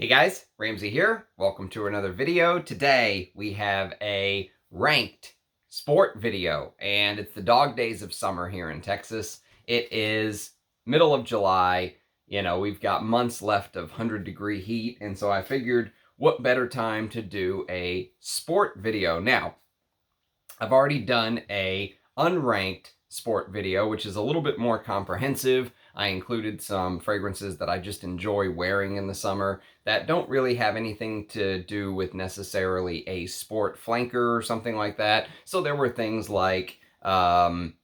Hey guys, Ramsey here. Welcome to another video. Today we have a ranked sport video, and it's the dog days of summer here in Texas. It is middle of July. We've got months left of 100-degree heat, and so I figured what better time to do a sport video. Now, I've already done a unranked sport video, which is a little bit more comprehensive. I included some fragrances that I just enjoy wearing in the summer that don't really have anything to do with necessarily a sport flanker or something like that. So there were things like, Guerlain's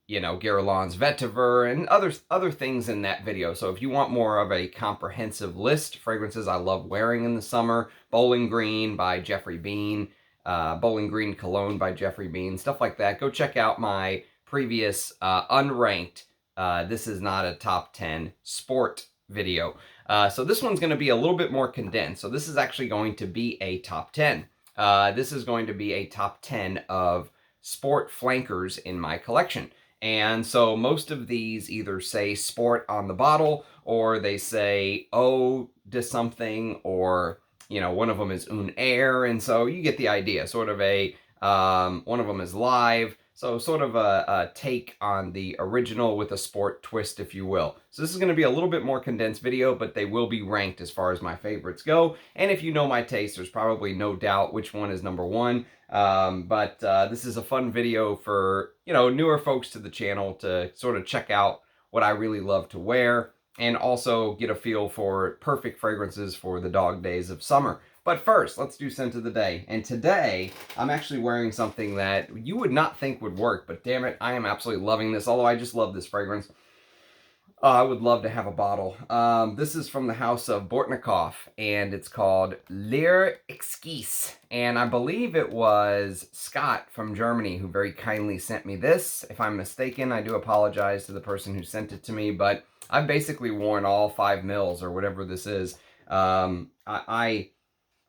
Vetiver and other things in that video. So if you want more of a comprehensive list, fragrances I love wearing in the summer, Bowling Green by Jeffrey Bean, Bowling Green Cologne by Jeffrey Bean, stuff like that, go check out my previous unranked This Is Not a Top 10 Sport video. So this one's going to be a little bit more condensed. So this is actually going to be a top 10. This is going to be a top 10 of sport flankers in my collection. And so most of these either say sport on the bottle, or they say Eau de something, or one of them is Un Air, and so you get the idea. Sort of a, one of them is live, so sort of a take on the original with a sport twist, if you will. So this is going to be a little bit more condensed video, but they will be ranked as far as my favorites go. And if you know my taste, there's probably no doubt which one is number one. But this is a fun video for, newer folks to the channel to sort of check out what I really love to wear, and also get a feel for perfect fragrances for the dog days of summer. But first, let's do scent of the day. And today, I'm actually wearing something that you would not think would work, but damn it, I am absolutely loving this, although I just love this fragrance. I would love to have a bottle. This is from the house of Bortnikoff, and it's called Exquise. And I believe it was Scott from Germany who very kindly sent me this. If I'm mistaken, I do apologize to the person who sent it to me, but I've basically worn all 5 mils or whatever this is.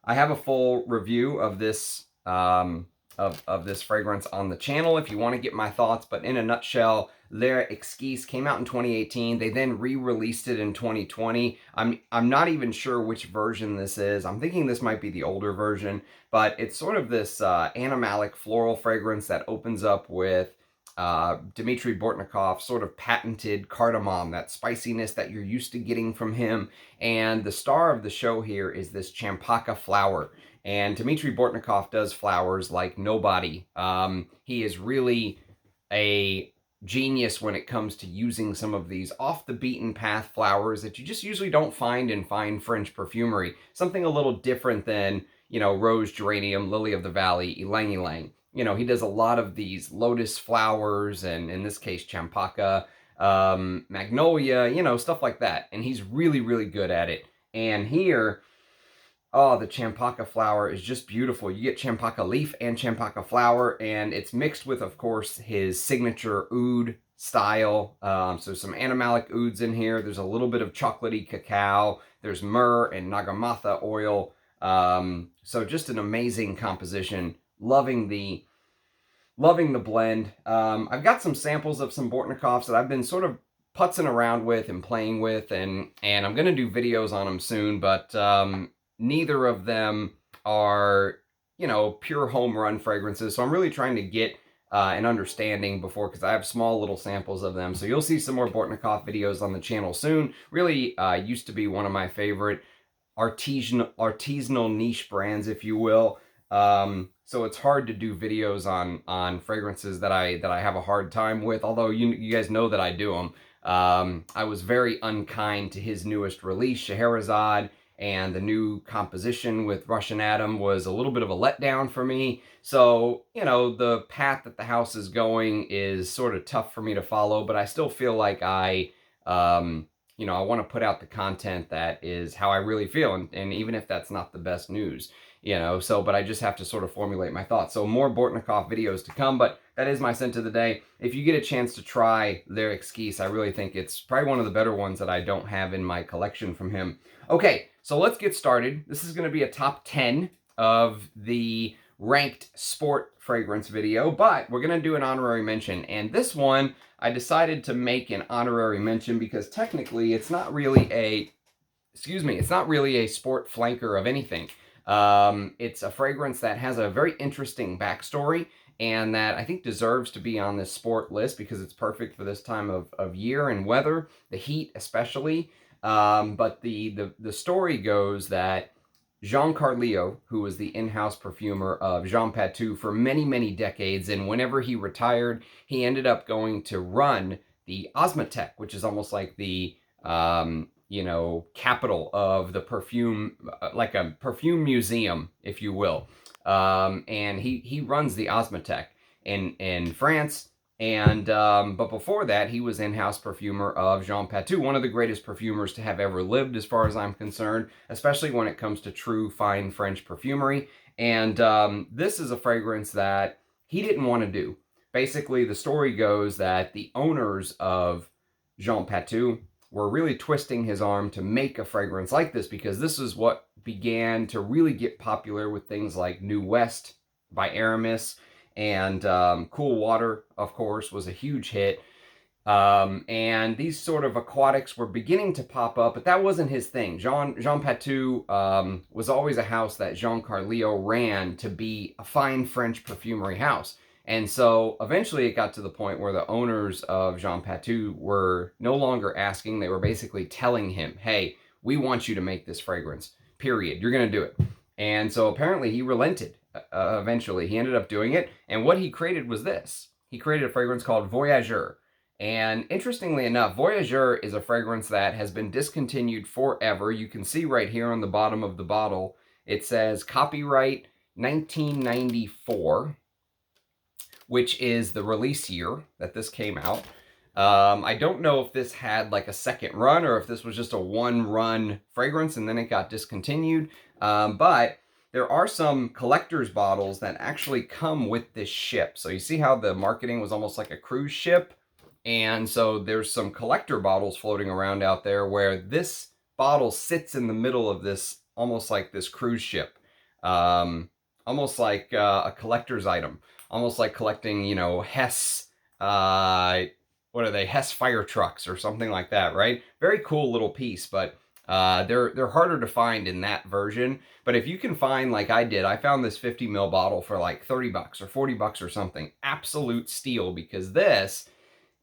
I have a full review of this of this fragrance on the channel if you want to get my thoughts, but in a nutshell, Exquise came out in 2018. They then re-released it in 2020. I'm not even sure which version this is. I'm thinking this might be the older version, but it's sort of this animalic floral fragrance that opens up with Dmitry Bortnikoff's sort of patented cardamom, that spiciness that you're used to getting from him. And the star of the show here is this champaka flower. And Dmitry Bortnikoff does flowers like nobody. He is really a genius when it comes to using some of these off the beaten path flowers that you just usually don't find in fine French perfumery. Something a little different than, rose, geranium, lily of the valley, ylang ylang. He does a lot of these lotus flowers, and in this case, champaka, magnolia, stuff like that. And he's really, really good at it. And here, oh, the champaka flower is just beautiful. You get champaka leaf and champaka flower, and it's mixed with, of course, his signature oud style. So some animalic ouds in here. There's a little bit of chocolatey cacao. There's myrrh and nagamatha oil. So just an amazing composition. Loving the blend. I've got some samples of some Bortnikoffs that I've been sort of putzing around with and playing with, and I'm going to do videos on them soon, but neither of them are, pure home run fragrances. So I'm really trying to get an understanding before, because I have small little samples of them. So you'll see some more Bortnikoff videos on the channel soon. Really used to be one of my favorite artisanal niche brands, if you will. So it's hard to do videos on fragrances that I have a hard time with, although you guys know that I do them. I was very unkind to his newest release, Scheherazade, and the new composition with Russian Atom was a little bit of a letdown for me. So, the path that the house is going is sort of tough for me to follow, but I still feel like I want to put out the content that is how I really feel, and even if that's not the best news, but I just have to sort of formulate my thoughts. So more Bortnikoff videos to come, but that is my scent of the day. If you get a chance to try their Exquise, I really think it's probably one of the better ones that I don't have in my collection from him. Okay, so let's get started. This is going to be a top 10 of the ranked sport fragrance video, but we're going to do an honorary mention. And this one, I decided to make an honorary mention because technically it's not really a excuse me, it's not really a sport flanker of anything. It's a fragrance that has a very interesting backstory and that I think deserves to be on this sport list because it's perfect for this time of year and weather, the heat especially. But the story goes that Jean Carlio, who was the in-house perfumer of Jean Patou for many, many decades, and whenever he retired, he ended up going to run the Osmotek, which is almost like the capital of the perfume, like a perfume museum, if you will. And he runs the Osmotek in France. And but before that, he was in-house perfumer of Jean Patou, one of the greatest perfumers to have ever lived, as far as I'm concerned, especially when it comes to true fine French perfumery. And this is a fragrance that he didn't want to do. Basically, the story goes that the owners of Jean Patou were really twisting his arm to make a fragrance like this because this is what began to really get popular with things like New West by Aramis, and Cool Water, of course, was a huge hit. And these sort of aquatics were beginning to pop up, but that wasn't his thing. Jean Patou was always a house that Jean Carlio ran to be a fine French perfumery house. And so eventually it got to the point where the owners of Jean Patou were no longer asking. They were basically telling him, hey, we want you to make this fragrance, period. You're going to do it. And so apparently he relented. Eventually he ended up doing it. And what he created was this. He created a fragrance called Voyageur. And interestingly enough, Voyageur is a fragrance that has been discontinued forever. You can see right here on the bottom of the bottle, it says copyright 1994, which is the release year that this came out. I don't know if this had like a second run or if this was just a one-run fragrance and then it got discontinued. But there are some collector's bottles that actually come with this ship. So you see how the marketing was almost like a cruise ship? And so there's some collector bottles floating around out there where this bottle sits in the middle of this, almost like this cruise ship. Almost like a collector's item. Almost like collecting, Hess, what are they? Hess fire trucks or something like that, right? Very cool little piece, but they're harder to find in that version. But if you can find, like I did, I found this 50 ml bottle for like 30 bucks or 40 bucks or something. Absolute steal, because this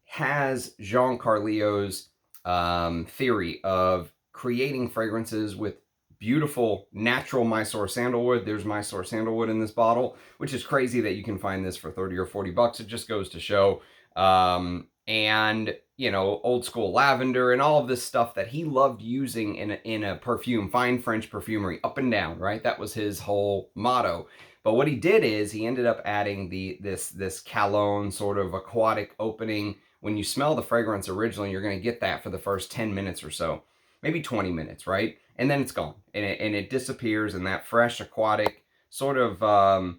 has Jean Carlio's theory of creating fragrances with beautiful natural Mysore sandalwood. There's Mysore sandalwood in this bottle, which is crazy that you can find this for 30 or 40 bucks. It just goes to show. And, old school lavender and all of this stuff that he loved using in a perfume, fine French perfumery, up and down, right? That was his whole motto. But what he did is he ended up adding this Cologne sort of aquatic opening. When you smell the fragrance originally, you're going to get that for the first 10 minutes or so, maybe 20 minutes, right? And then it's gone, and it disappears, and that fresh aquatic sort of,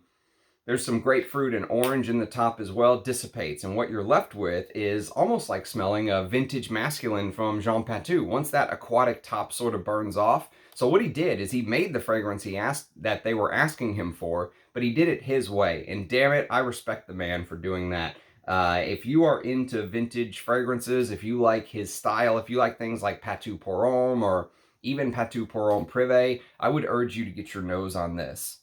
there's some grapefruit and orange in the top as well, dissipates. And what you're left with is almost like smelling a vintage masculine from Jean Patou once that aquatic top sort of burns off. So what he did is he made the fragrance that they were asking him for, but he did it his way. And damn it, I respect the man for doing that. If you are into vintage fragrances, if you like his style, if you like things like Patou pour Homme or even Patou pour Homme Privé, I would urge you to get your nose on this.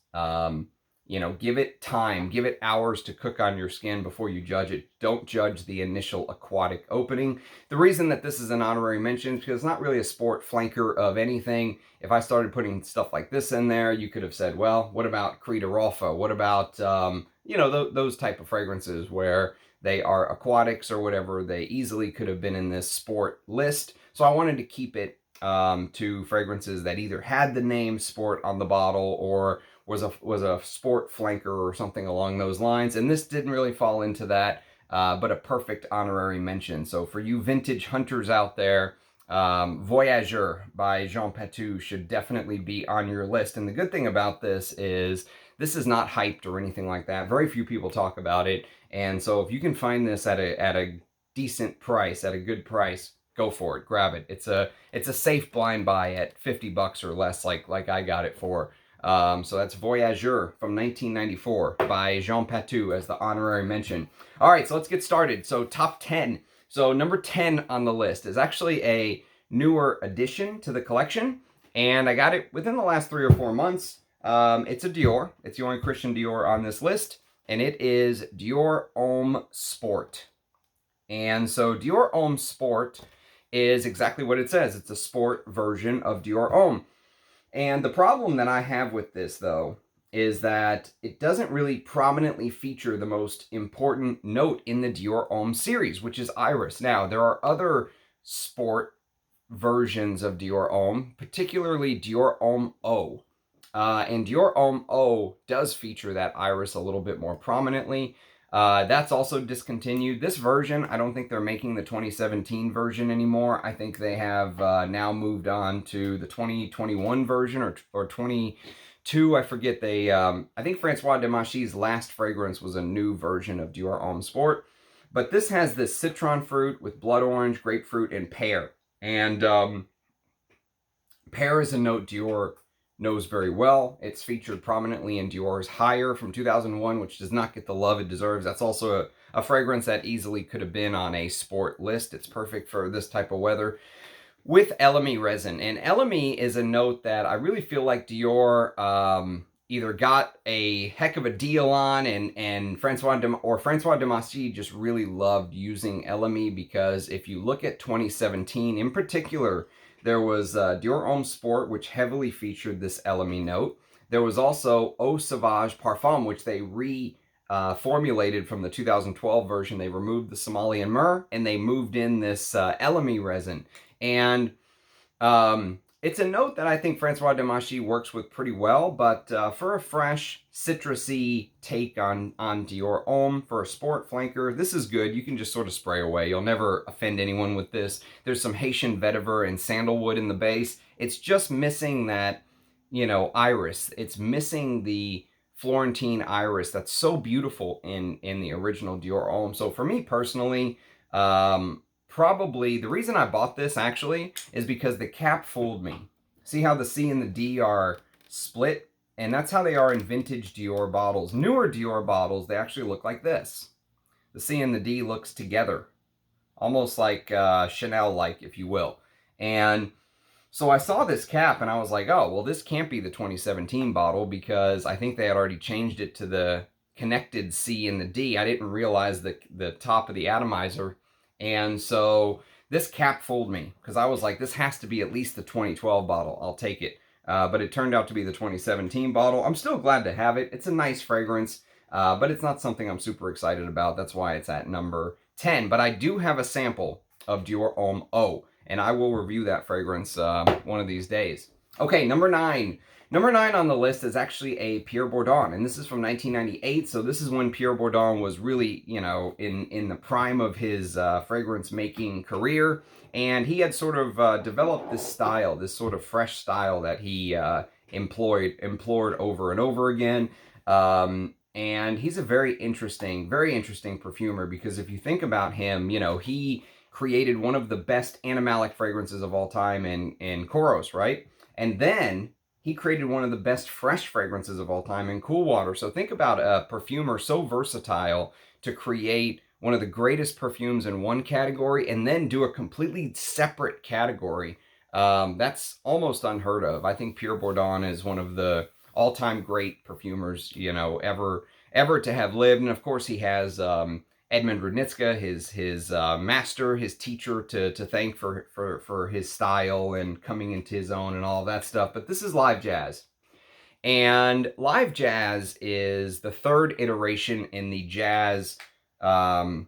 Give it time, give it hours to cook on your skin before you judge it. Don't judge the initial aquatic opening. The reason that this is an honorary mention is because it's not really a sport flanker of anything. If I started putting stuff like this in there, you could have said, well, what about Creed Rolfo? What about, those type of fragrances where they are aquatics or whatever? They easily could have been in this sport list. So I wanted to keep it to fragrances that either had the name sport on the bottle or was a sport flanker or something along those lines. And this didn't really fall into that, but a perfect honorary mention. So for you vintage hunters out there, Voyageur by Jean Patou should definitely be on your list. And the good thing about this is not hyped or anything like that. Very few people talk about it. And so if you can find this at a decent price, at a good price, go for it, grab it. It's a safe blind buy at 50 bucks or less, like I got it for. So that's Voyageur from 1994 by Jean Patou as the honorary mention. All right, so let's get started. So top 10. So number 10 on the list is actually a newer addition to the collection, and I got it within the last 3 or 4 months. It's a Dior. It's the only Christian Dior on this list, and it is Dior Homme Sport. And so Dior Homme Sport is exactly what it says. It's a sport version of Dior Homme. And the problem that I have with this, though, is that it doesn't really prominently feature the most important note in the Dior Homme series, which is iris. Now, there are other sport versions of Dior Homme, particularly Dior Homme Eau. And Dior Homme Eau does feature that iris a little bit more prominently. That's also discontinued. This version, I don't think they're making the 2017 version anymore. I think they have now moved on to the 2021 version or 22. I forget. I think Francois Demachy's last fragrance was a new version of Dior Homme Sport. But this has this citron fruit with blood orange, grapefruit, and pear. And pear is a note Dior knows very well. It's featured prominently in Dior's Higher from 2001, which does not get the love it deserves. That's also a fragrance that easily could have been on a sport list. It's perfect for this type of weather. With Elemi resin. And Elemi is a note that I really feel like Dior either got a heck of a deal on, and Francois Demachy just really loved using Elemi, because if you look at 2017 in particular, there was Dior Homme Sport, which heavily featured this Elemi note. There was also Eau Sauvage Parfum, which they reformulated from the 2012 version. They removed the Somalian myrrh, and they moved in this Elemi resin. And it's a note that I think Francois Demachy works with pretty well, but for a fresh, citrusy take on Dior Homme, for a sport flanker, this is good. You can just sort of spray away. You'll never offend anyone with this. There's some Haitian vetiver and sandalwood in the base. It's just missing that, iris. It's missing the Florentine iris that's so beautiful in the original Dior Homme. So for me personally, probably the reason I bought this actually is because the cap fooled me. See how the C and the D are split? And that's how they are in vintage Dior bottles. Newer Dior bottles, they actually look like this. The C and the D looks together. Almost like Chanel-like, if you will. And so I saw this cap and I was like, oh, well, this can't be the 2017 bottle, because I think they had already changed it to the connected C and the D. I didn't realize the top of the atomizer. And so this cap fooled me, because I was like, this has to be at least the 2012 bottle. I'll take it. But it turned out to be the 2017 bottle. I'm still glad to have it. It's a nice fragrance, but it's not something I'm super excited about. That's why it's at number 10. But I do have a sample of Dior Homme Eau, and I will review that fragrance one of these days. Okay, number 9. Number 9 on the list is actually a Pierre Bourdon, and this is from 1998, so this is when Pierre Bourdon was really, in the prime of his fragrance-making career, and he had sort of developed this style, this sort of fresh style that he implored over and over again, and he's a very interesting perfumer, because if you think about him, he created one of the best animalic fragrances of all time in Kouros, right? And then he created one of the best fresh fragrances of all time in Cool Water. So think about a perfumer so versatile to create one of the greatest perfumes in one category and then do a completely separate category. That's almost unheard of. I think Pierre Bourdon is one of the all-time great perfumers, ever to have lived. And of course, he has Edmund Rudnitska, his master, his teacher, to thank for his style and coming into his own and all that stuff. But this is Live Jazz. And Live Jazz is the third iteration in the Jazz saga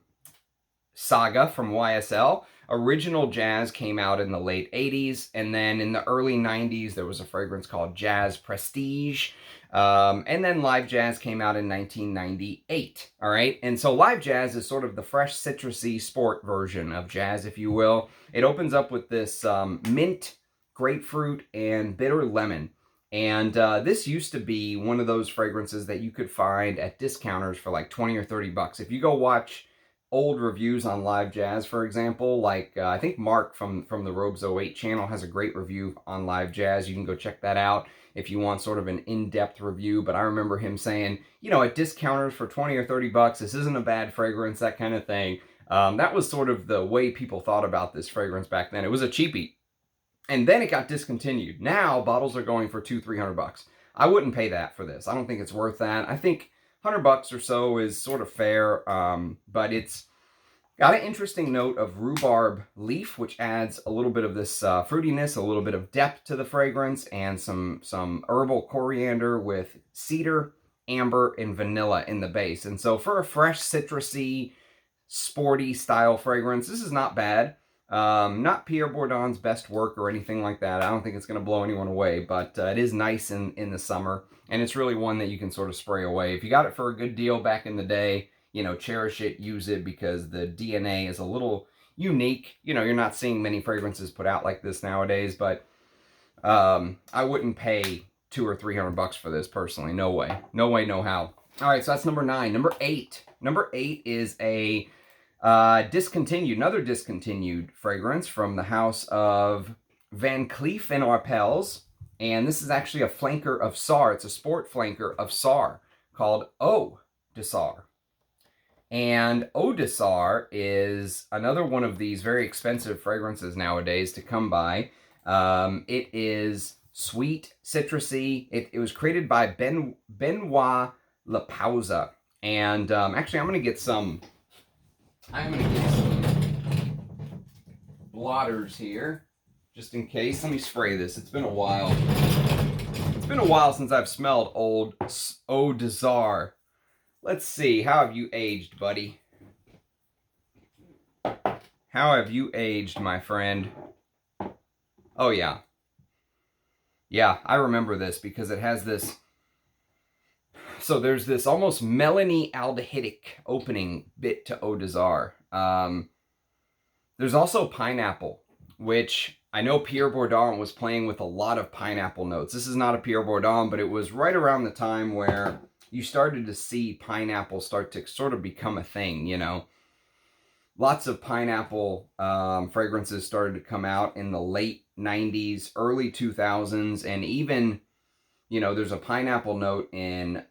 from YSL. Original Jazz came out in the late 80s, and then in the early 90s, there was a fragrance called Jazz Prestige. And then Live Jazz came out in 1998, all right? And so Live Jazz is sort of the fresh, citrusy sport version of Jazz, if you will. It opens up with this mint, grapefruit, and bitter lemon. And this used to be one of those fragrances that you could find at discounters for like 20 or 30 bucks. If you go watch old reviews on Live Jazz, for example, like I think Mark from the Robes 08 channel has a great review on Live Jazz. You can go check that out if you want sort of an in-depth review. But I remember him saying, at discounters for 20 or 30 bucks, this isn't a bad fragrance, that kind of thing. That was sort of the way people thought about this fragrance back then. It was a cheapie. And then it got discontinued. Now bottles are going for $200-300. I wouldn't pay that for this. I don't think it's worth that. I think $100 or so is sort of fair, but it's got an interesting note of rhubarb leaf, which adds a little bit of this fruitiness, a little bit of depth to the fragrance, and some herbal coriander with cedar, amber, and vanilla in the base. And so for a fresh, citrusy, sporty style fragrance, this is not bad. Not Pierre Bourdon's best work or anything like that. I don't think it's going to blow anyone away, but it is nice in the summer, and it's really one that you can sort of spray away. If you got it for a good deal back in the day, you know, cherish it, use it, because the DNA is a little unique. You know, you're not seeing many fragrances put out like this nowadays, but I wouldn't pay $200 or $300 for this personally. No way. No way, no how. All right, so that's number 9. Number 8. Number 8 is a another discontinued fragrance from the house of Van Cleef & Arpels. And this is actually a flanker of SAR. It's a sport flanker of SAR called Odesar. And Odesar is another one of these very expensive fragrances nowadays to come by. It is sweet, citrusy. It was created by Benoit Lapauza. And actually, I'm going to get some blotters here, just in case. Let me spray this. It's been a while. It's been a while since I've smelled old Odesar. Let's see. How have you aged, buddy? How have you aged, my friend? Oh, yeah. Yeah, I remember this because it has this... So there's this almost melony aldehydic opening bit to Odesar. There's also pineapple, which I know Pierre Bourdon was playing with a lot of pineapple notes. This is not a Pierre Bourdon, but it was right around the time where you started to see pineapple start to sort of become a thing, you know. Lots of pineapple fragrances started to come out in the late 90s, early 2000s, and even, you know, there's a pineapple note in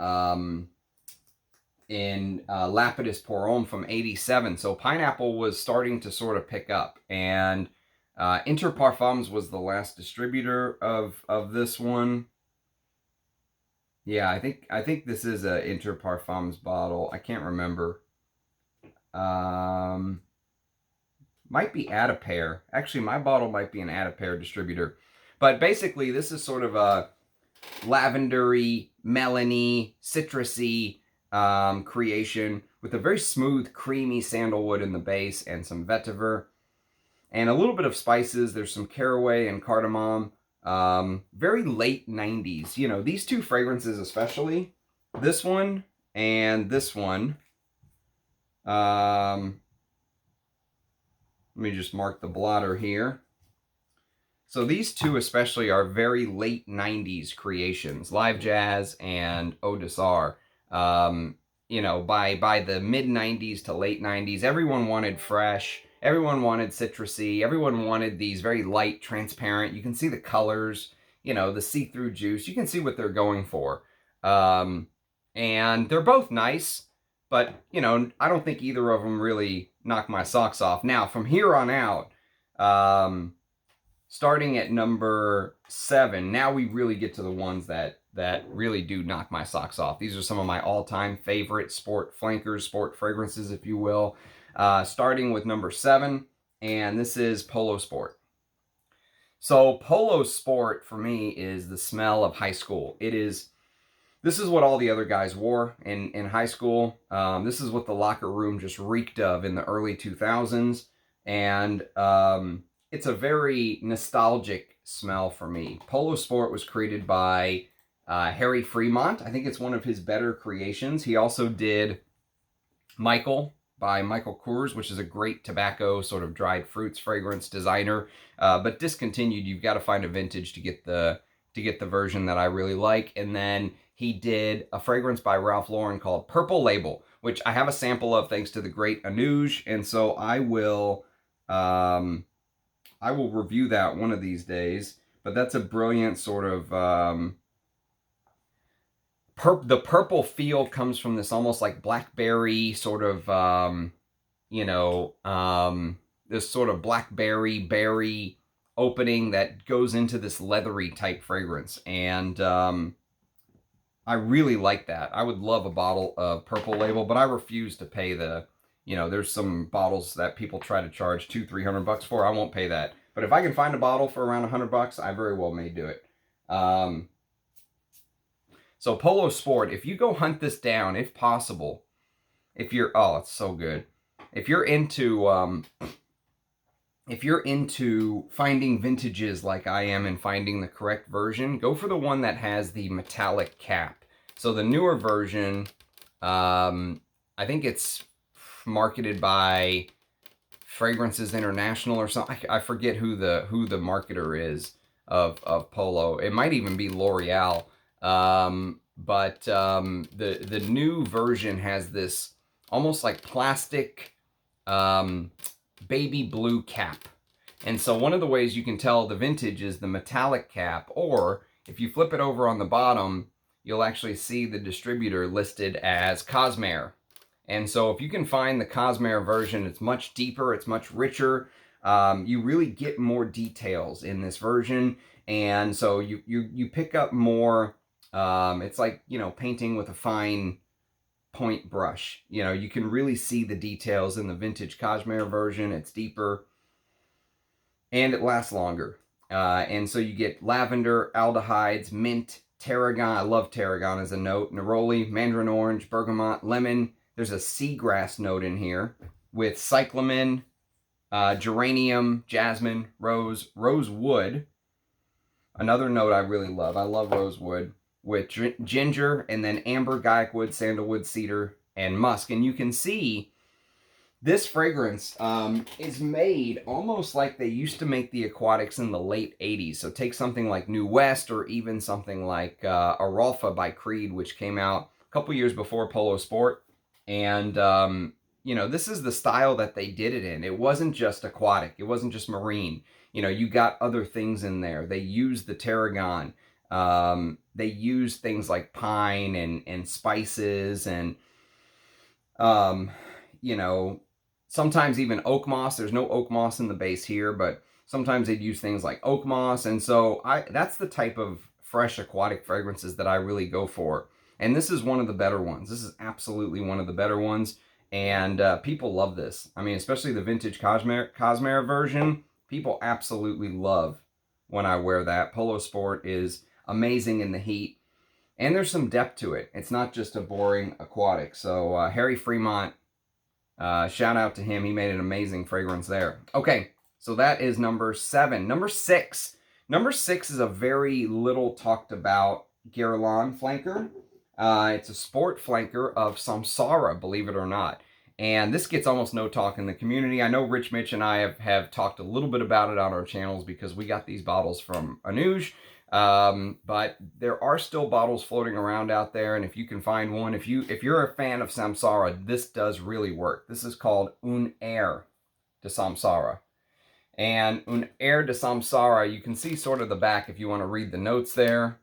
Lapidus pour Homme from 87. So pineapple was starting to sort of pick up. And Inter Parfums was the last distributor of this one. Yeah, I think this is a Inter Parfums bottle. I can't remember. Might be Antaeus. Actually, my bottle might be an Antaeus distributor. But basically, this is sort of a lavendery, melony, citrusy creation with a very smooth, creamy sandalwood in the base and some vetiver. And a little bit of spices. There's some caraway and cardamom. Very late 90s. You know, these two fragrances especially, this one and this one. Let me just mark the blotter here. So these two especially are very late 90s creations, Live Jazz and Odesar. You know, by the mid 90s to late 90s, everyone wanted fresh. Everyone wanted citrusy. Everyone wanted these very light, transparent. You can see the colors, you know, the see-through juice. You can see what they're going for. And they're both nice, but, you know, I don't think either of them really knock my socks off. Now, from here on out, starting at number 7, now we really get to the ones that really do knock my socks off. These are some of my all-time favorite sport flankers, sport fragrances, if you will. Starting with number 7, and this is Polo Sport. So Polo Sport for me is the smell of high school. This is what all the other guys wore in high school. This is what the locker room just reeked of in the early 2000s, and it's a very nostalgic smell for me. Polo Sport was created by Harry Fremont. I think it's one of his better creations. He also did Michael by Michael Kouros, which is a great tobacco, sort of dried fruits fragrance designer, but discontinued. You've got to find a vintage to get the version that I really like. And then he did a fragrance by Ralph Lauren called Purple Label, which I have a sample of thanks to the great Anuj, and so I will review that one of these days. But that's a brilliant sort of the purple feel comes from this almost like blackberry sort of, you know, this sort of blackberry berry opening that goes into this leathery type fragrance. And I really like that. I would love a bottle of Purple Label, but I refuse to pay the, you know, there's some bottles that people try to charge $200-300 for. I won't pay that. But if I can find a bottle for around $100, I very well may do it. So Polo Sport, if you go hunt this down, if possible, if you're, oh, it's so good. If you're into finding vintages like I am and finding the correct version, go for the one that has the metallic cap. So the newer version, I think it's marketed by Fragrances International or something. I forget who the marketer is of Polo. It might even be L'Oreal. But the new version has this almost like plastic baby blue cap. And so one of the ways you can tell the vintage is the metallic cap, or if you flip it over on the bottom, you'll actually see the distributor listed as Cosmere. And so if you can find the Cosmere version, it's much deeper, it's much richer. You really get more details in this version. And so you pick up more, it's like, you know, painting with a fine point brush. You know, you can really see the details in the vintage Cosmere version. It's deeper and it lasts longer. And so you get lavender, aldehydes, mint, tarragon. I love tarragon as a note. Neroli, mandarin orange, bergamot, lemon. There's a seagrass note in here with cyclamen, geranium, jasmine, rose, rosewood. Another note I really love. I love rosewood, with ginger, and then amber, guyakwood, sandalwood, cedar, and musk. And you can see this fragrance is made almost like they used to make the aquatics in the late 80s. So take something like New West, or even something like Aralfa by Creed, which came out a couple years before Polo Sport. And, you know, this is the style that they did it in. It wasn't just aquatic. It wasn't just marine. You know, you got other things in there. They used the tarragon. They use things like pine and spices and, you know, sometimes even oak moss. There's no oak moss in the base here, but sometimes they'd use things like oak moss. And so that's the type of fresh aquatic fragrances that I really go for. And this is one of the better ones. This is absolutely one of the better ones. And people love this. I mean, especially the vintage Cosmere version. People absolutely love when I wear that. Polo Sport is amazing in the heat. And there's some depth to it. It's not just a boring aquatic. So Harry Fremont, shout out to him. He made an amazing fragrance there. Okay, so that is number 7. Number 6. Number 6 is a very little talked about Guerlain flanker. It's a sport flanker of Samsara, believe it or not. And this gets almost no talk in the community. I know Rich Mitch and I have talked a little bit about it on our channels because we got these bottles from Anuj. But there are still bottles floating around out there, and if you can find one, if you're a fan of Samsara, this does really work. This is called Air de Samsara. And Air de Samsara, you can see sort of the back if you want to read the notes there.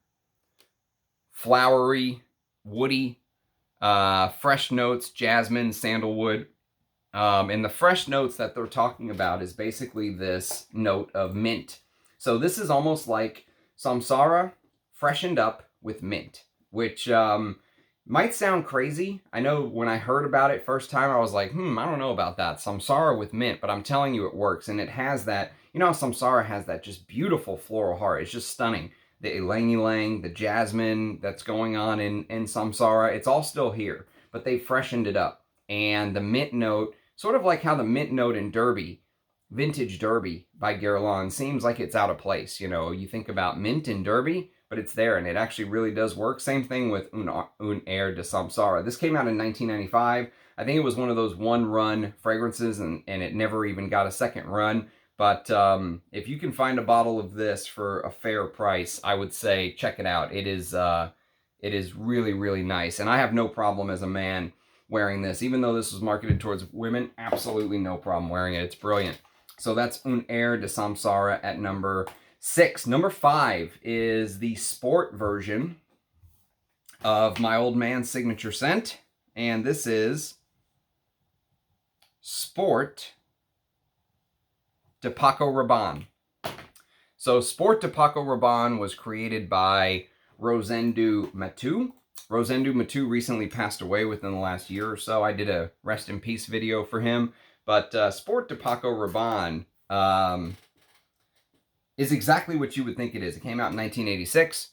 Flowery, woody, fresh notes, jasmine, sandalwood. And the fresh notes that they're talking about is basically this note of mint. So this is almost like Samsara freshened up with mint, which might sound crazy. I know when I heard about it first time, I was like, I don't know about that. Samsara with mint, but I'm telling you it works. And it has that, you know how Samsara has that just beautiful floral heart. It's just stunning. The ylang-ylang, the jasmine that's going on in Samsara, it's all still here, but they freshened it up. And the mint note, sort of like how the mint note in Derby, Vintage Derby by Guerlain, seems like it's out of place. You know, you think about mint in Derby, but it's there, and it actually really does work. Same thing with Air de Samsara. This came out in 1995. I think it was one of those one-run fragrances, and it never even got a second run. But if you can find a bottle of this for a fair price, I would say check it out. It is really, really nice. And I have no problem as a man wearing this. Even though this was marketed towards women, absolutely no problem wearing it. It's brilliant. So that's Air de Samsara at number 6. Number 5 is the sport version of my old man's signature scent. And this is Sport de Paco Rabanne. So Sport de Paco Rabanne was created by Rosendou Matou. Rosendou Matou recently passed away within the last year or so. I did a rest in peace video for him. But Sport de Paco Rabanne is exactly what you would think it is. It came out in 1986.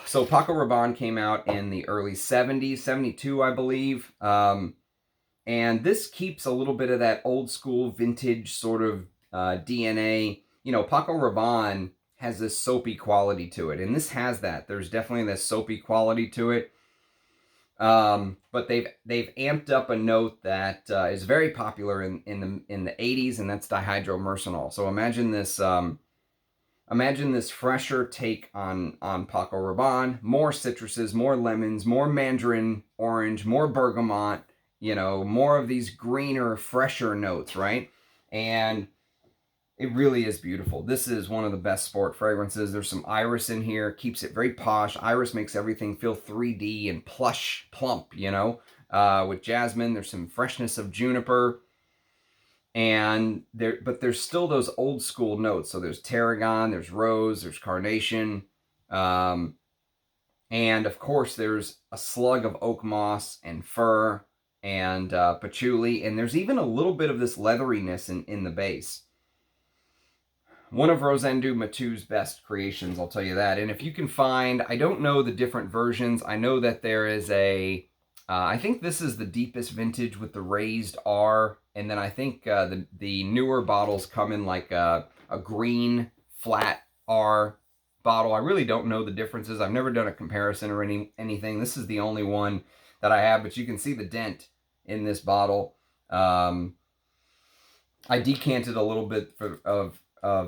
So Paco Rabanne came out in the early 70s, 72, I believe. And this keeps a little bit of that old school vintage sort of DNA. You know, Paco Rabanne has this soapy quality to it, and this has that. There's definitely this soapy quality to it. But they've amped up a note that is very popular in the 80s, and that's dihydromercenol. So imagine this fresher take on Paco Rabanne. More citruses, more lemons, more mandarin orange, more bergamot. You know, more of these greener, fresher notes, right? And it really is beautiful. This is one of the best sport fragrances. There's some iris in here, keeps it very posh. Iris makes everything feel 3D and plush, plump, you know. With jasmine, there's some freshness of juniper. And but there's still those old school notes. So there's tarragon, there's rose, there's carnation. And of course, there's a slug of oak moss and fir and patchouli. And there's even a little bit of this leatheriness in the base. One of Rosendou Matou's best creations, I'll tell you that. And if you can find, I don't know the different versions. I know that there is I think this is the deepest vintage with the raised R. And then I think the newer bottles come in like a green flat R bottle. I really don't know the differences. I've never done a comparison or anything. This is the only one that I have, but you can see the dent in this bottle. I decanted a little bit of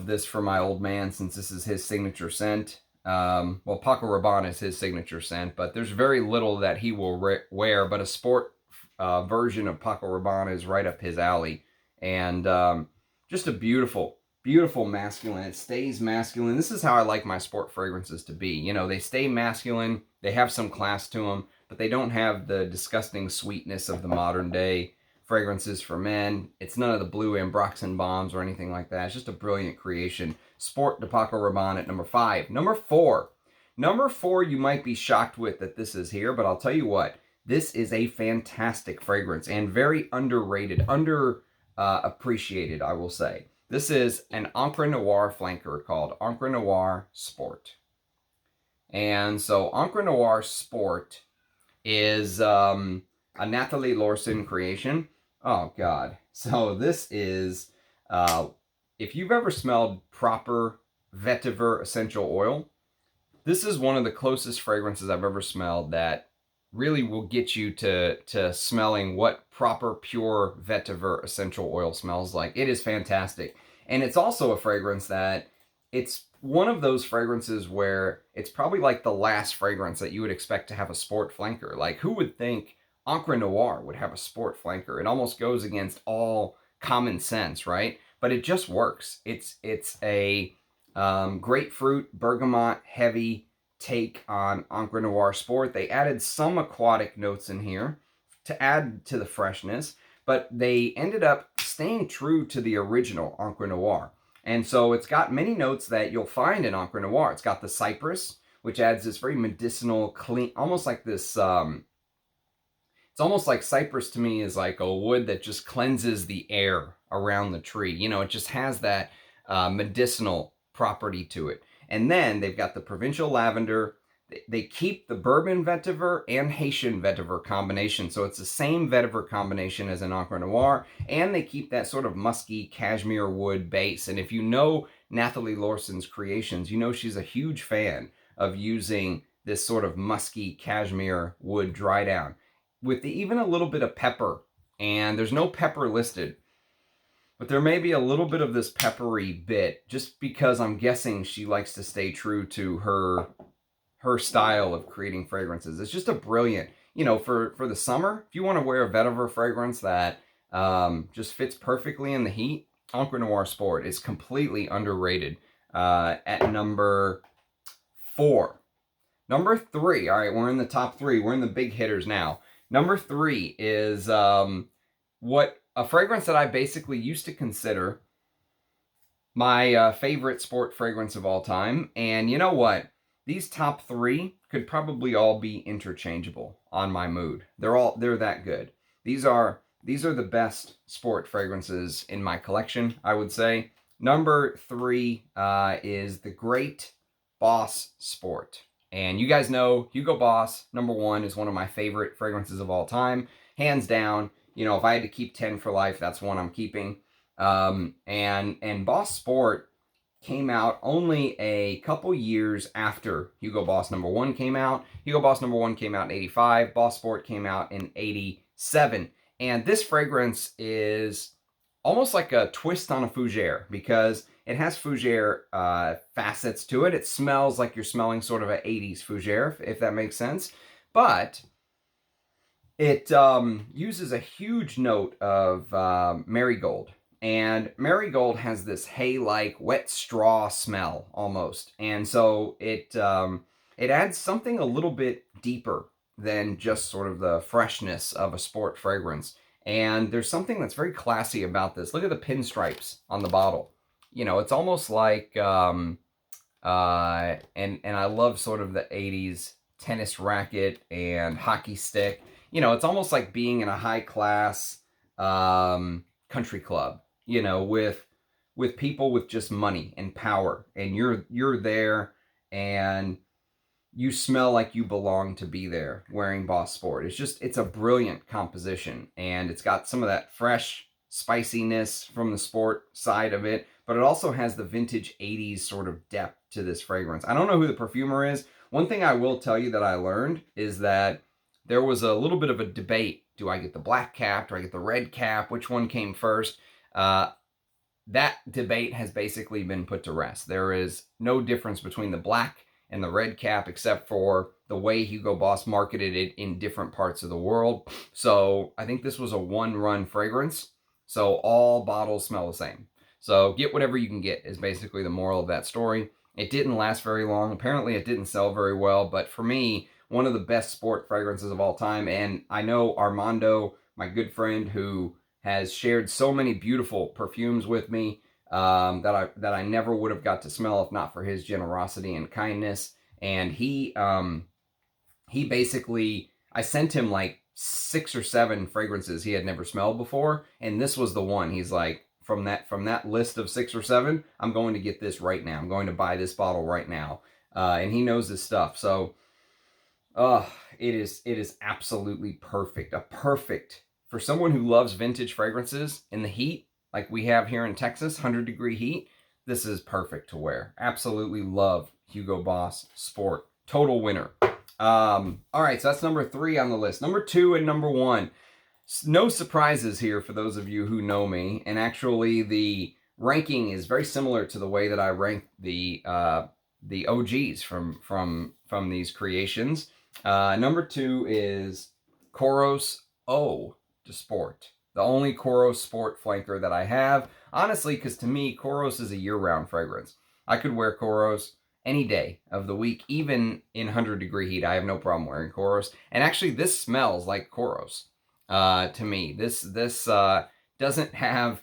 this for my old man, since this is his signature scent. Well, Paco Rabanne is his signature scent, but there's very little that he will wear, but a sport version of Paco Rabanne is right up his alley. And just a beautiful, beautiful masculine. It stays masculine. This is how I like my sport fragrances to be. You know, they stay masculine, they have some class to them, but they don't have the disgusting sweetness of the modern day fragrances for men. It's none of the blue ambroxan bombs or anything like that. It's just a brilliant creation. Sport de Paco Rabanne at number 5. Number 4. Number 4, you might be shocked with that this is here, but I'll tell you what. This is a fantastic fragrance and very underrated, appreciated, I will say. This is an Encre Noire flanker called Encre Noire Sport. And so Encre Noire Sport is a Nathalie Lorson creation. Oh, God. So this is, if you've ever smelled proper vetiver essential oil, this is one of the closest fragrances I've ever smelled that really will get you to smelling what proper pure vetiver essential oil smells like. It is fantastic. And it's also a fragrance that it's one of those fragrances where it's probably like the last fragrance that you would expect to have a sport flanker. Like, who would think Encre Noire would have a sport flanker? It almost goes against all common sense, right? But it just works. It's a grapefruit, bergamot heavy take on Encre Noire Sport. They added some aquatic notes in here to add to the freshness, but they ended up staying true to the original Encre Noire. And so it's got many notes that you'll find in Encre Noire. It's got the cypress, which adds this very medicinal, clean, almost like this, it's almost like cypress to me is like a wood that just cleanses the air around the tree. You know, it just has that medicinal property to it. And then they've got the provincial lavender. They keep the bourbon vetiver and Haitian vetiver combination. So it's the same vetiver combination as an Encre Noire. And they keep that sort of musky cashmere wood base. And if you know Nathalie Lorson's creations, you know she's a huge fan of using this sort of musky cashmere wood dry down with even a little bit of pepper. And there's no pepper listed, but there may be a little bit of this peppery bit, just because I'm guessing she likes to stay true to her style of creating fragrances. It's just a brilliant, you know, for the summer, if you want to wear a vetiver fragrance that just fits perfectly in the heat, Encre Noire Sport is completely underrated at number 4. Number 3, all right, we're in the top 3. We're in the big hitters now. Number 3 is a fragrance that I basically used to consider My favorite sport fragrance of all time. And you know what? These top three could probably all be interchangeable on my mood. They're that good. These are the best sport fragrances in my collection, I would say. Number three is the Great Boss Sport. And you guys know Hugo Boss, number one, is one of my favorite fragrances of all time. Hands down, you know, if I had to keep 10 for life, that's one I'm keeping. And Boss Sport came out only a couple years after Hugo Boss number one came out. Hugo Boss number one came out in 85. Boss Sport came out in 87. And this fragrance is almost like a twist on a fougere because it has fougere facets to it. It smells like you're smelling sort of an 80s fougere, if that makes sense. But it uses a huge note of marigold. And marigold has this hay-like wet straw smell almost. And so it adds something a little bit deeper than just sort of the freshness of a sport fragrance. And there's something that's very classy about this. Look at the pinstripes on the bottle. You know, it's almost like, and I love sort of the 80s tennis racket and hockey stick. You know, it's almost like being in a high-class country club, you know, with people with just money and power. And you're there and you smell like you belong to be there wearing Boss Sport. It's a brilliant composition, and it's got some of that fresh spiciness from the sport side of it, but it also has the vintage 80s sort of depth to this fragrance. I don't know who the perfumer is. One thing I will tell you that I learned is that there was a little bit of a debate. Do I get the black cap? Do I get the red cap? Which one came first? That debate has basically been put to rest. There is no difference between the black and the red cap except for the way Hugo Boss marketed it in different parts of the world. So I think this was a one-run fragrance. So all bottles smell the same. So get whatever you can get is basically the moral of that story. It didn't last very long. Apparently it didn't sell very well. But for me, one of the best sport fragrances of all time. And I know Armando, my good friend, who has shared so many beautiful perfumes with me that I never would have got to smell if not for his generosity and kindness. And he basically, I sent him like 6 or 7 fragrances he had never smelled before, and this was the one. He's like, from that list of 6 or 7, I'm going to get this right now. I'm going to buy this bottle right now. And he knows his stuff. So it is absolutely perfect. For someone who loves vintage fragrances in the heat, like we have here in Texas, 100-degree heat, this is perfect to wear. Absolutely love Hugo Boss Sport. Total winner. All right, so that's number 3 on the list. Number 2 and number 1. No surprises here for those of you who know me. And actually, the ranking is very similar to the way that I rank the OGs from these creations. Number 2 is Koros Eau du Sport. The only Koros Sport flanker that I have. Honestly, because to me, Kouros is a year-round fragrance. I could wear Kouros any day of the week, even in 100-degree heat. I have no problem wearing Kouros. And actually, this smells like Kouros to me. This doesn't have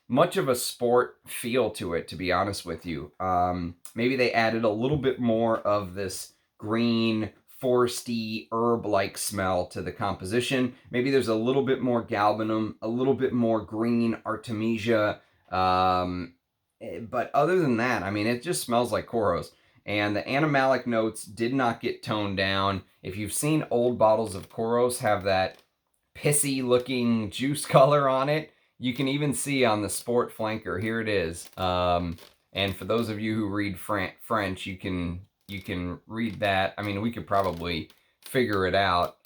much of a sport feel to it, to be honest with you. Maybe they added a little bit more of this green, foresty, herb-like smell to the composition. Maybe there's a little bit more galbanum, a little bit more green artemisia. But other than that, I mean, it just smells like Kouros. And the animalic notes did not get toned down. If you've seen old bottles of Kouros have that pissy-looking juice color on it, you can even see on the Sport flanker. Here it is. And for those of you who read French, you can read that. I mean, we could probably figure it out.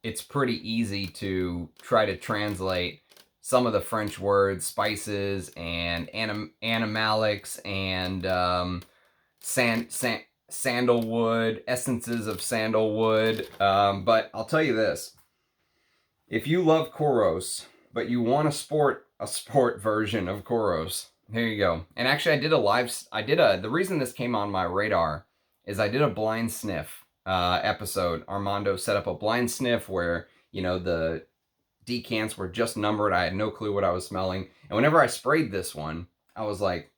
It's pretty easy to try to translate some of the French words, spices and animalics and sandalwood, essences of sandalwood. But I'll tell you this. If you love Kouros, but you want a sport version of Kouros, here you go. And actually, the reason this came on my radar is I did a blind sniff episode. Armando set up a blind sniff where, you know, the decants were just numbered. I had no clue what I was smelling. And whenever I sprayed this one, I was like,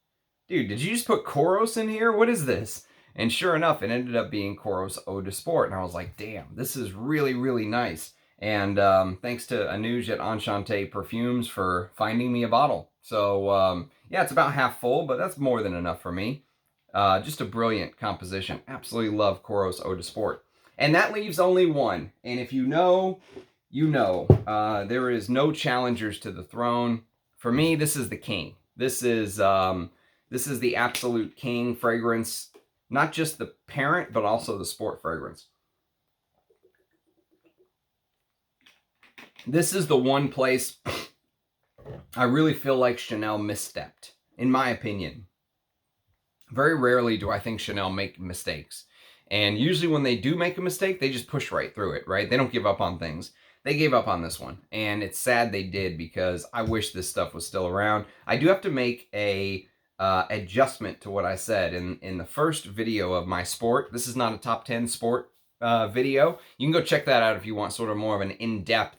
dude, did you just put Kouros in here? What is this? And sure enough, it ended up being Koros Eau du Sport. And I was like, damn, this is really, really nice. And thanks to Anuj at Enchanté Perfumes for finding me a bottle. So yeah, it's about half full, but that's more than enough for me. Just a brilliant composition. Absolutely love Koros Eau du Sport. And that leaves only one. And if you know, you know. There is no challengers to the throne. For me, this is the king. This is the absolute king fragrance. Not just the parent, but also the sport fragrance. This is the one place I really feel like Chanel misstepped, in my opinion. Very rarely do I think Chanel make mistakes. And usually when they do make a mistake, they just push right through it, right? They don't give up on things. They gave up on this one. And it's sad they did, because I wish this stuff was still around. I do have to make a adjustment to what I said in the first video of my sport. This is not a top 10 sport video. You can go check that out if you want sort of more of an in-depth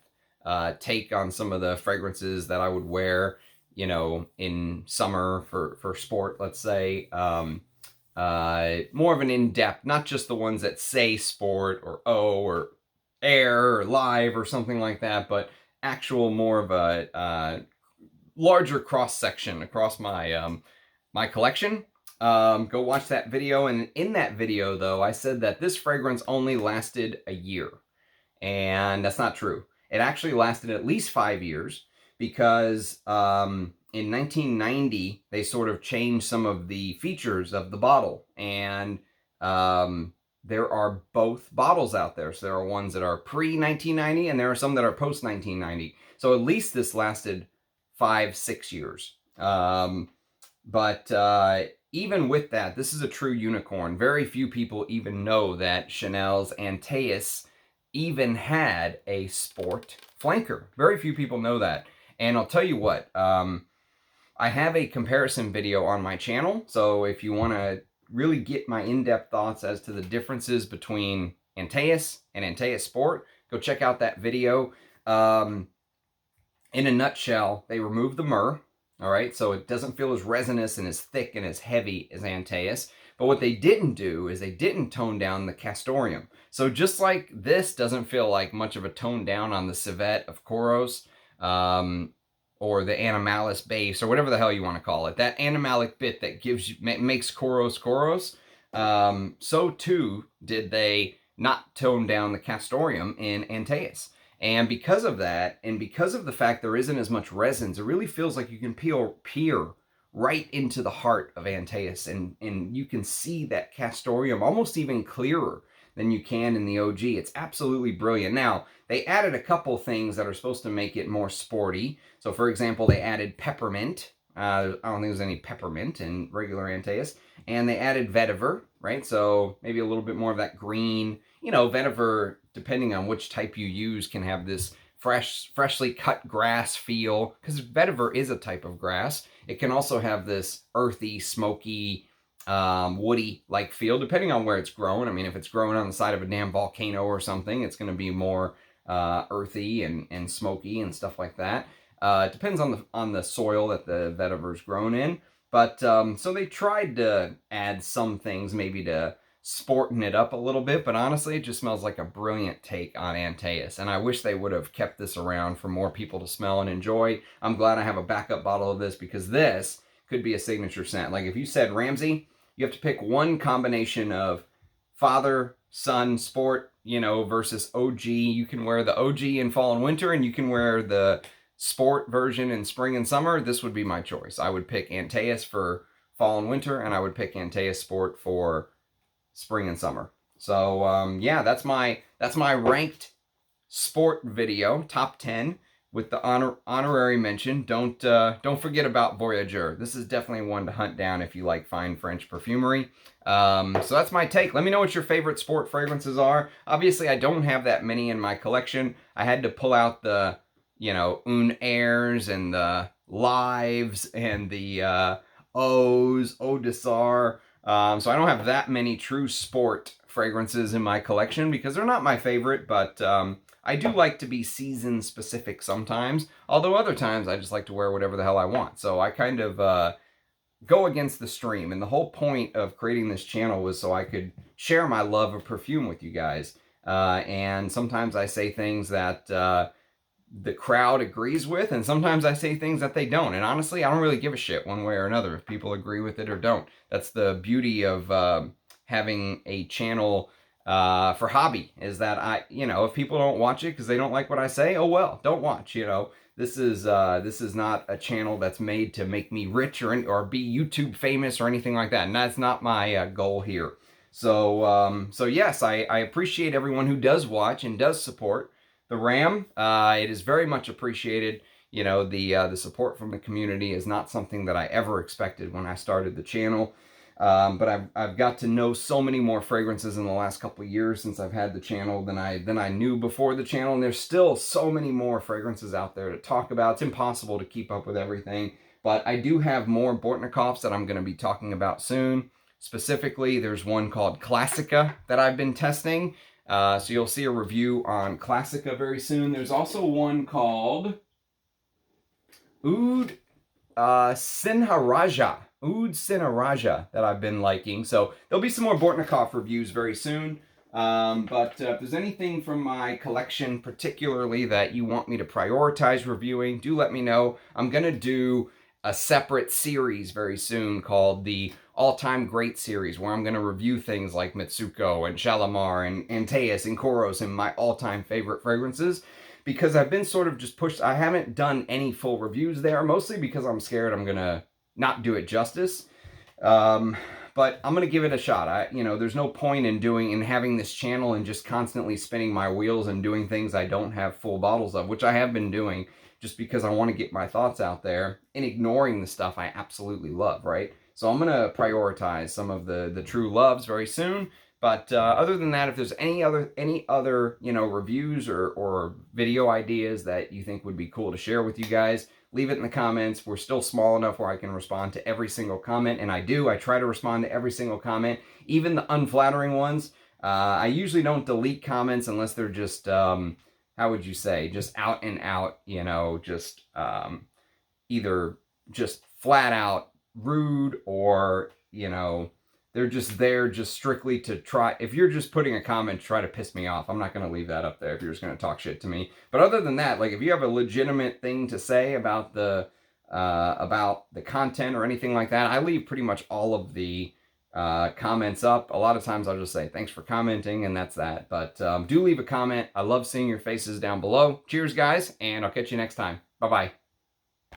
take on some of the fragrances that I would wear, you know, in summer for sport, let's say. More of an in-depth, not just the ones that say sport or O or Air or Live or something like that, but actual more of a larger cross-section across my my collection. Go watch that video. And in that video, though, I said that this fragrance only lasted a year. And that's not true. It actually lasted at least 5 years, because in 1990, they sort of changed some of the features of the bottle. And there are both bottles out there. So there are ones that are pre-1990, and there are some that are post-1990. So at least this lasted 5-6 years. But even with that, this is a true unicorn. Very few people even know that Chanel's Antaeus even had a sport flanker. Very few people know that. And I'll tell you what, I have a comparison video on my channel. So if you want to really get my in-depth thoughts as to the differences between Antaeus and Antaeus Sport, go check out that video. In a nutshell, they removed the myrrh. All right, so it doesn't feel as resinous and as thick and as heavy as Antaeus. But what they didn't do is they didn't tone down the castoreum. So just like this doesn't feel like much of a tone down on the civet of Kouros, or the animalis base, or whatever the hell you want to call it, that animalic bit that makes Kouros Kouros, so too did they not tone down the castoreum in Antaeus. And because of that, and because of the fact there isn't as much resins, it really feels like you can peer right into the heart of Antaeus, and you can see that castoreum almost even clearer than you can in the OG. It's absolutely brilliant. Now, they added a couple things that are supposed to make it more sporty. So, for example, they added peppermint. I don't think there's any peppermint in regular Antaeus. And they added vetiver, right? So maybe a little bit more of that green. You know, vetiver, depending on which type you use, can have this freshly cut grass feel, because vetiver is a type of grass. It can also have this earthy, smoky, woody-like feel, depending on where it's grown. I mean, if it's grown on the side of a damn volcano or something, it's going to be more earthy and smoky and stuff like that. It depends on the soil that the vetiver's grown in. But so they tried to add some things, maybe to sporting it up a little bit, but honestly, it just smells like a brilliant take on Antaeus. And I wish they would have kept this around for more people to smell and enjoy. I'm glad I have a backup bottle of this, because this could be a signature scent. Like if you said, Ramsey, you have to pick one combination of father, son, sport, you know, versus OG. You can wear the OG in fall and winter, and you can wear the sport version in spring and summer. This would be my choice. I would pick Antaeus for fall and winter, and I would pick Antaeus Sport for spring and summer. So yeah, that's my ranked sport video, top 10, with the honorary mention. Don't forget about Voyageur. This is definitely one to hunt down if you like fine French perfumery. So that's my take. Let me know what your favorite sport fragrances are. Obviously, I don't have that many in my collection. I had to pull out the, you know, Un Airs and the Lives and the O's, Odesar. So I don't have that many true sport fragrances in my collection, because they're not my favorite, but I do like to be season specific sometimes, although other times I just like to wear whatever the hell I want. So I kind of go against the stream, and the whole point of creating this channel was so I could share my love of perfume with you guys. And sometimes I say things that the crowd agrees with, and sometimes I say things that they don't. And honestly, I don't really give a shit one way or another if people agree with it or don't. That's the beauty of having a channel for hobby, is that if people don't watch it because they don't like what I say, oh well, don't watch. This is not a channel that's made to make me rich or be YouTube famous or anything like that, and that's not my goal here. So yes, I appreciate everyone who does watch and does support the RAM. It is very much appreciated. The support from the community is not something that I ever expected when I started the channel. But I've got to know so many more fragrances in the last couple of years since I've had the channel than I knew before the channel. And there's still so many more fragrances out there to talk about. It's impossible to keep up with everything. But I do have more Bortnikoffs that I'm going to be talking about soon. Specifically, there's one called Classica that I've been testing. So you'll see a review on Classica very soon. There's also one called Oud Sinharaja. Oud Sinharaja that I've been liking. So there'll be some more Bortnikoff reviews very soon. But if there's anything from my collection particularly that you want me to prioritize reviewing, do let me know. I'm going to do a separate series very soon called the All-Time Great Series, where I'm going to review things like Mitsuko and Shalimar and Antaeus and Kouros and my all-time favorite fragrances, because I've been sort of just pushed. I haven't done any full reviews there, mostly because I'm scared I'm going to not do it justice. But I'm going to give it a shot. There's no point in having this channel and just constantly spinning my wheels and doing things I don't have full bottles of, which I have been doing just because I want to get my thoughts out there and ignoring the stuff I absolutely love, right? So I'm going to prioritize some of the true loves very soon. But other than that, if there's any other reviews or video ideas that you think would be cool to share with you guys, leave it in the comments. We're still small enough where I can respond to every single comment, and I do. I try to respond to every single comment, even the unflattering ones. I usually don't delete comments unless they're just, how would you say, just out and out, just either just flat out rude, or, they're just there just strictly to try. If you're just putting a comment to try to piss me off, I'm not going to leave that up there if you're just going to talk shit to me. But other than that, like, if you have a legitimate thing to say about the content or anything like that, I leave pretty much all of the comments up. A lot of times I'll just say thanks for commenting, and that's that. But do leave a comment. I love seeing your faces down below. Cheers, guys, and I'll catch you next time. Bye-bye.